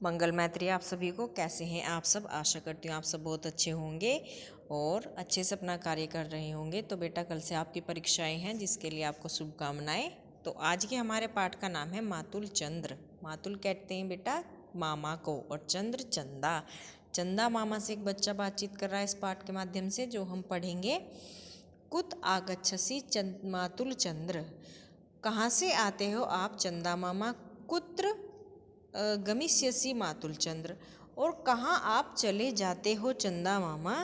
मंगल मैत्री आप सभी को। कैसे हैं आप सब? आशा करती हूँ आप सब बहुत अच्छे होंगे और अच्छे से अपना कार्य कर रहे होंगे। तो बेटा कल से आपकी परीक्षाएं हैं, जिसके लिए आपको शुभकामनाएं। तो आज के हमारे पाठ का नाम है मातुल चंद्र। मातुल कहते हैं बेटा मामा को, और चंद्र चंदा। चंदा मामा से एक बच्चा बातचीत कर रहा है इस पाठ के माध्यम से, जो हम पढ़ेंगे। कुत आगच्छसि मातुल चंद्र, कहाँ से आते हो आप चंदा मामा? कुत्र गमिष्यसि मातुल चंद्र, और कहाँ आप चले जाते हो चंदा मामा?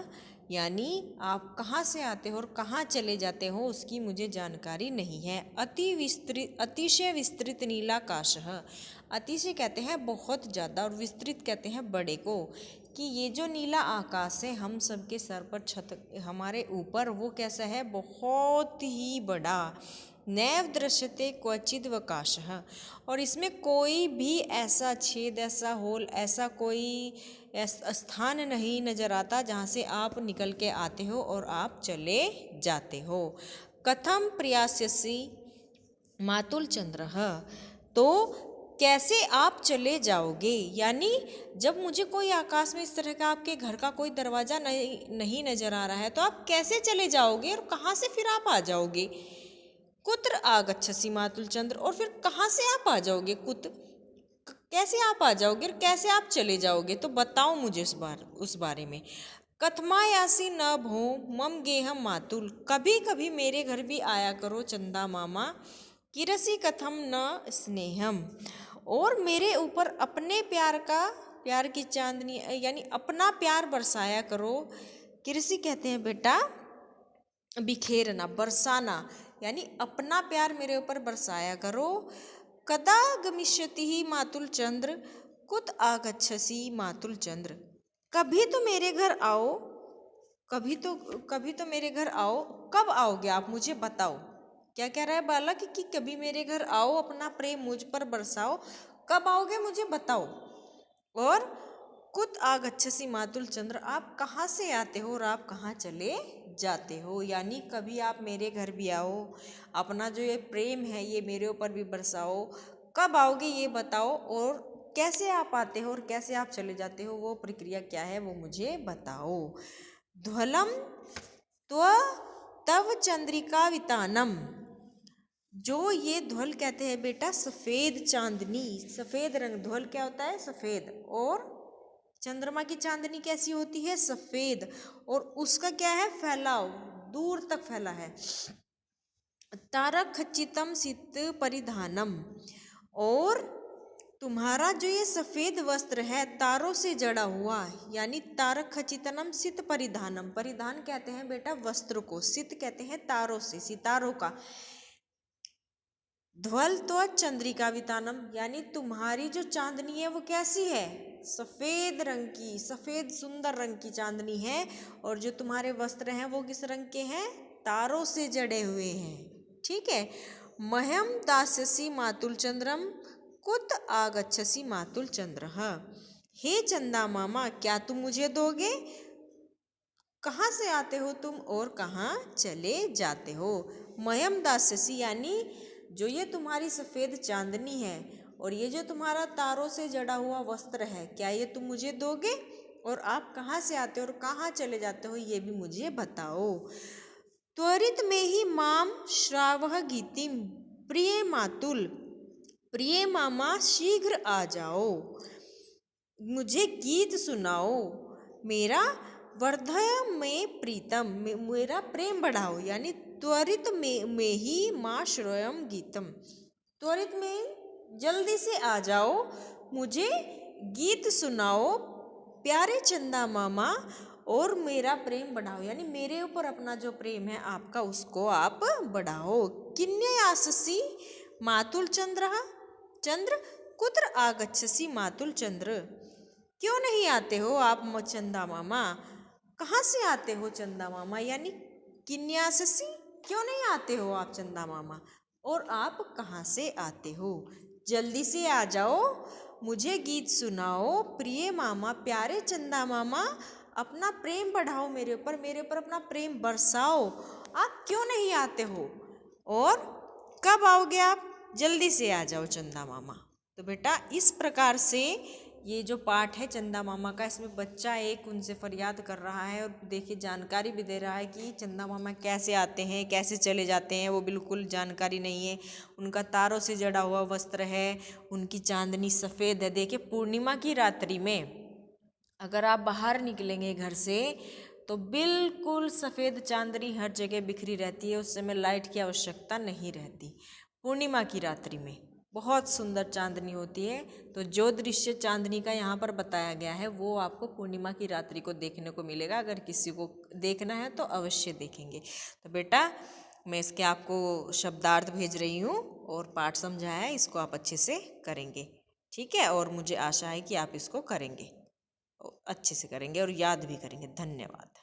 यानी आप कहाँ से आते हो और कहाँ चले जाते हो उसकी मुझे जानकारी नहीं है। अतिशय विस्तृत नीलाकाशः, अतिशय कहते हैं बहुत ज़्यादा, और विस्तृत कहते हैं बड़े को, कि ये जो नीला आकाश है हम सबके सर पर, छत हमारे ऊपर, वो कैसा है? बहुत ही बड़ा। नैव दृश्यते क्वचिद वकाशः, और इसमें कोई भी ऐसा छेद, ऐसा होल, ऐसा कोई स्थान नहीं नजर आता जहाँ से आप निकल के आते हो और आप चले जाते हो। कथम प्रयास्यसि मातुल चंद्रः, तो कैसे आप चले जाओगे? यानी जब मुझे कोई आकाश में इस तरह का आपके घर का कोई दरवाज़ा नहीं नजर आ रहा है, तो आप कैसे चले जाओगे और कहाँ से फिर आप आ जाओगे? कुत्र आगच्छसि मातुल चंद्र, और फिर कहाँ से आप आ जाओगे? कैसे आप आ जाओगे और कैसे आप चले जाओगे? तो बताओ मुझे उस बारे में। कथमायासी न भो मम गेहम मातुल, कभी कभी मेरे घर भी आया करो चंदा मामा। किरसी कथम न स्नेहम, और मेरे ऊपर अपने प्यार की चांदनी, यानी अपना प्यार बरसाया करो। किरसी कहते हैं बेटा बिखेरना, बरसाना, यानी अपना प्यार मेरे ऊपर बरसाया करो। कदा गमिष्यति ही मातुल चंद्र, कुत आगच्छसि मातुल चंद्र, कभी तो मेरे घर आओ, कभी तो मेरे घर आओ। कब आओगे आप? मुझे बताओ। क्या कह रहा है बालक कि कभी मेरे घर आओ, अपना प्रेम मुझ पर बरसाओ। कब आओगे मुझे बताओ। और कुत आगच्छसि मातुल चंद्र, आप कहाँ से आते हो और आप कहाँ चले जाते हो? यानी कभी आप मेरे घर भी आओ, अपना जो ये प्रेम है ये मेरे ऊपर भी बरसाओ। कब आओगे ये बताओ, और कैसे आप आते हो और कैसे आप चले जाते हो, वो प्रक्रिया क्या है वो मुझे बताओ। ध्वलम त्व तव चंद्रिका वितानम, जो ये ध्वल कहते हैं बेटा सफ़ेद चांदनी, सफ़ेद रंग। ध्वल क्या होता है? सफ़ेद। और चंद्रमा की चांदनी कैसी होती है? सफ़ेद। और उसका क्या है? फैलाव, दूर तक फैला है। तारक खच्चितम सित परिधानम, और तुम्हारा जो ये सफ़ेद वस्त्र है तारों से जड़ा हुआ, यानी तारक खचितनम सित परिधानम। परिधान कहते हैं बेटा वस्त्र को, सित कहते हैं तारों से, सितारों का। ध्वल तो चंद्रिका वितानम, यानी तुम्हारी जो चांदनी है वो कैसी है? सफ़ेद रंग की, सफ़ेद सुंदर रंग की चांदनी है। और जो तुम्हारे वस्त्र हैं वो किस रंग के हैं? तारों से जड़े हुए हैं। ठीक है। मह्यम दास्यसि मातुल चंद्रम, कुत आगच्छसि मातुल चंद्रः, हे चंदा मामा क्या तुम मुझे दोगे? कहाँ से आते हो तुम और कहाँ चले जाते हो? मह्यम दास्यसि, यानी जो ये तुम्हारी सफ़ेद चांदनी है और ये जो तुम्हारा तारों से जड़ा हुआ वस्त्र है, क्या ये तुम मुझे दोगे? और आप कहाँ से आते हो और कहाँ चले जाते हो ये भी मुझे बताओ। त्वरित में ही माम श्रावह गीतिम, प्रिय मातुल, प्रिय मामा शीघ्र आ जाओ, मुझे गीत सुनाओ। मेरा वर्धय में प्रीतम, मेरा प्रेम बढ़ाओ। यानी त्वरित में ही माँ श्रोयम गीतम, त्वरित में जल्दी से आ जाओ, मुझे गीत सुनाओ प्यारे चंदा मामा, और मेरा प्रेम बढ़ाओ। यानी मेरे ऊपर अपना जो प्रेम है आपका उसको आप बढ़ाओ। किन्ययाससि मातुल चंद्र, चंद्र कुत्र आगच्छसि मातुल चंद्र, क्यों नहीं आते हो आप चंदा मामा? कहाँ से आते हो चंदा मामा? यानी किन्याससी, क्यों नहीं आते हो आप चंदा मामा? और आप कहाँ से आते हो? जल्दी से आ जाओ, मुझे गीत सुनाओ प्रिय मामा, प्यारे चंदा मामा, अपना प्रेम बढ़ाओ मेरे ऊपर अपना प्रेम बरसाओ। आप क्यों नहीं आते हो और कब आओगे आप? जल्दी से आ जाओ चंदा मामा। तो बेटा इस प्रकार से ये जो पाठ है चंदा मामा का, इसमें बच्चा एक उनसे फरियाद कर रहा है और देखिए जानकारी भी दे रहा है कि चंदा मामा कैसे आते हैं, कैसे चले जाते हैं, वो बिल्कुल जानकारी नहीं है। उनका तारों से जड़ा हुआ वस्त्र है, उनकी चांदनी सफ़ेद है। देखिए पूर्णिमा की रात्रि में अगर आप बाहर निकलेंगे घर से तो बिल्कुल सफ़ेद चांदनी हर जगह बिखरी रहती है, उस समय लाइट की आवश्यकता नहीं रहती। पूर्णिमा की रात्रि में बहुत सुंदर चांदनी होती है। तो जो दृश्य चांदनी का यहाँ पर बताया गया है वो आपको पूर्णिमा की रात्रि को देखने को मिलेगा। अगर किसी को देखना है तो अवश्य देखेंगे। तो बेटा मैं इसके आपको शब्दार्थ भेज रही हूँ और पाठ समझाया है, इसको आप अच्छे से करेंगे, ठीक है। और मुझे आशा है कि आप इसको करेंगे, अच्छे से करेंगे और याद भी करेंगे। धन्यवाद।